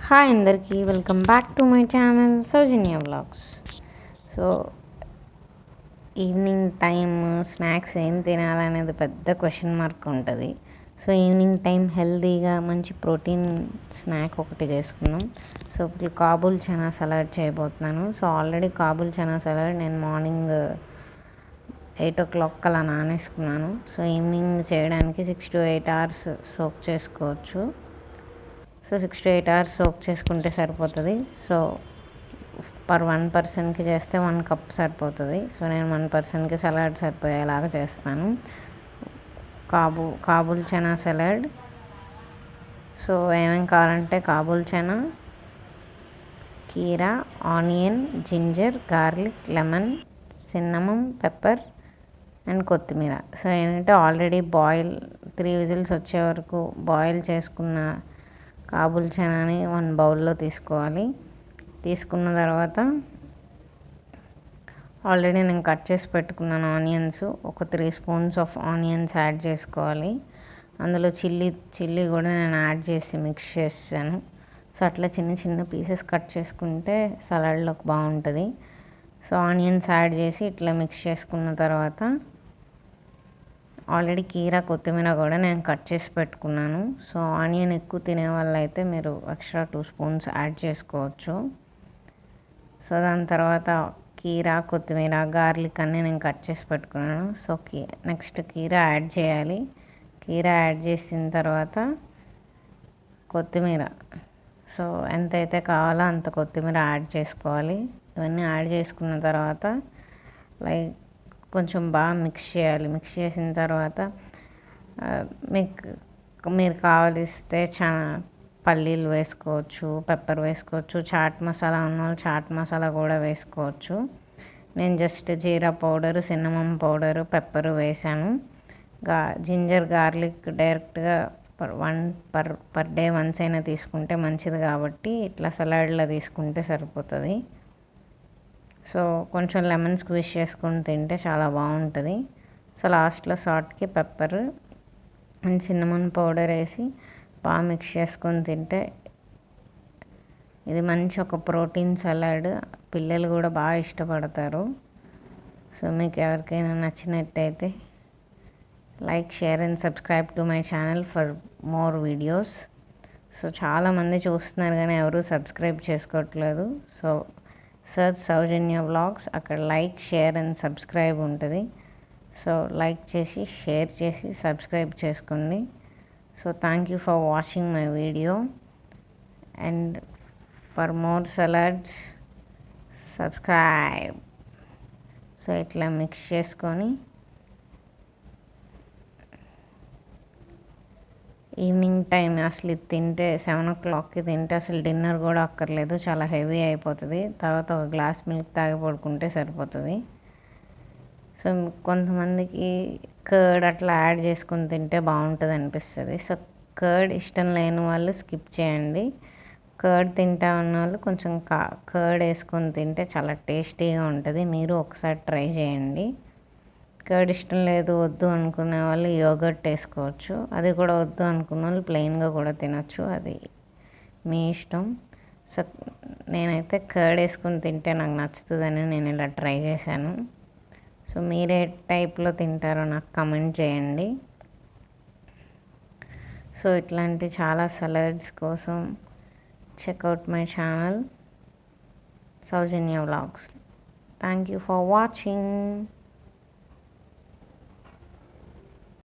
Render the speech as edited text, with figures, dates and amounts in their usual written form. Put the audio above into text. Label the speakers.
Speaker 1: Hi అందరికీ welcome back to my channel Soujanya vlogs. So evening time snacks ఏం తినాలనేది పెద్ద question mark ఉంటుంది. So evening time హెల్తీగా మంచి ప్రోటీన్ స్నాక్ ఒకటి చేసుకున్నాం. సో ఇప్పుడు కాబూల్ చనా సలాడ్ చేయబోతున్నాను. So already Kabul chana salad నేను మార్నింగ్ 8 o'clock అలా నానేసుకున్నాను. సో ఈవినింగ్ చేయడానికి 6 to 8 hours సోక్ చేసుకోవచ్చు. సో 6 to 8 hours సోక్ చేసుకుంటే సరిపోతుంది. సో పర్ 1 personకి చేస్తే 1 cup సరిపోతుంది. సో నేను 1 personకి సలాడ్ సరిపోయేలాగా చేస్తాను. కాబూల్ చనా సలాడ్. సో ఏమేమి కావాలంటే కాబూల్ చనా, కీరా, onion, ginger, garlic, lemon, cinnamon, pepper and కొత్తిమీర. సో ఏంటంటే ఆల్రెడీ 3 whistles వచ్చే వరకు బాయిల్ చేసుకున్న కాబూల్ చనాని 1 బౌల్లో తీసుకోవాలి. తీసుకున్న తర్వాత ఆల్రెడీ నేను కట్ చేసి పెట్టుకున్నాను ఆనియన్స్. ఒక 3 spoons ఆఫ్ ఆనియన్స్ యాడ్ చేసుకోవాలి. అందులో చిల్లీ కూడా నేను యాడ్ చేసి మిక్స్ చేసాను. సో అట్లా చిన్న చిన్న పీసెస్ కట్ చేసుకుంటే సలాడ్లోకి బాగుంటుంది. సో ఆనియన్స్ యాడ్ చేసి ఇట్లా మిక్స్ చేసుకున్న తర్వాత ఆల్రెడీ కీరా, కొత్తిమీర కూడా నేను కట్ చేసి పెట్టుకున్నాను. సో ఆనియన్ ఎక్కువ తినే వాళ్ళైతే మీరు ఎక్స్ట్రా 2 spoons యాడ్ చేసుకోవచ్చు. సో దాని తర్వాత కీరా, కొత్తిమీర, గార్లిక్ అన్నీ నేను కట్ చేసి పెట్టుకున్నాను. సో నెక్స్ట్ కీరా యాడ్ చేయాలి. కీరా యాడ్ చేసిన తర్వాత కొత్తిమీర, సో ఎంతైతే కావాలో అంత కొత్తిమీర యాడ్ చేసుకోవాలి. ఇవన్నీ యాడ్ చేసుకున్న తర్వాత కొంచెం బాగా మిక్స్ చేయాలి. మిక్స్ చేసిన తర్వాత మీరు కావలిస్తే పల్లీలు వేసుకోవచ్చు, పెప్పర్ వేసుకోవచ్చు, చాట్ మసాలా ఉన్నవాళ్ళు చాట్ మసాలా కూడా వేసుకోవచ్చు. నేను జస్ట్ జీరా పౌడరు, సిన్నమన్ పౌడరు, పెప్పరు వేసాను. జింజర్, గార్లిక్ డైరెక్ట్గా పర్ డే వన్స్ అయినా తీసుకుంటే మంచిది కాబట్టి ఇట్లా సలాడ్లో తీసుకుంటే సరిపోతుంది. సో కొంచెం లెమన్ స్క్వీజ్ చేసుకొని తింటే చాలా బాగుంటుంది. సో లాస్ట్లో సాల్ట్కి పెప్పర్ అండ్ సిన్నమన్ పౌడర్ వేసి బాగా మిక్స్ చేసుకొని తింటే ఇది మంచి ఒక ప్రోటీన్ సలాడ్. పిల్లలు కూడా బాగా ఇష్టపడతారు. సో మీకు ఎవరికైనా నచ్చినట్టయితే like, share and subscribe to my channel for more videos. So చాలామంది చూస్తున్నారు కానీ ఎవరు సబ్స్క్రైబ్ చేసుకోవట్లేదు. సో సర్చ్ సౌజన్య వ్లాగ్స్, అక్కడ లైక్, షేర్ అండ్ సబ్స్క్రైబ్ ఉంటుంది. సో లైక్ చేసి, షేర్ చేసి, సబ్స్క్రైబ్ చేసుకోండి. So thank you for watching my video and for more salads subscribe. So ఇట్లా మిక్స్ చేసుకొని ఈవినింగ్ టైం అసలు ఇది తింటే 7 o'clockకి తింటే అసలు డిన్నర్ కూడా అక్కర్లేదు, చాలా హెవీ అయిపోతుంది. తర్వాత ఒక గ్లాస్ మిల్క్ తాగి పడుకుంటే సరిపోతుంది. సో కొంతమందికి కర్డ్ అట్లా యాడ్ చేసుకుని తింటే బాగుంటుంది అనిపిస్తుంది. సో కర్డ్ ఇష్టం లేని వాళ్ళు స్కిప్ చేయండి. కర్డ్ తింటా ఉన్న వాళ్ళు కొంచెం కర్డ్ వేసుకొని తింటే చాలా టేస్టీగా ఉంటుంది. మీరు ఒకసారి ట్రై చేయండి. కర్డ్ ఇష్టం లేదు, వద్దు అనుకునే వాళ్ళు యోగర్ట్ వేసుకోవచ్చు. అది కూడా వద్దు అనుకున్న వాళ్ళు ప్లెయిన్గా కూడా తినచ్చు, అది మీ ఇష్టం. సో నేనైతే కర్డ్ వేసుకుని తింటే నాకు నచ్చుతుందని నేను ఇలా ట్రై చేశాను. సో మీరే టైప్లో తింటారో నాకు కమెంట్ చేయండి. సో ఇట్లాంటి చాలా సలాడ్స్ కోసం checkout my channel Soujanya vlogs. Thank you for watching.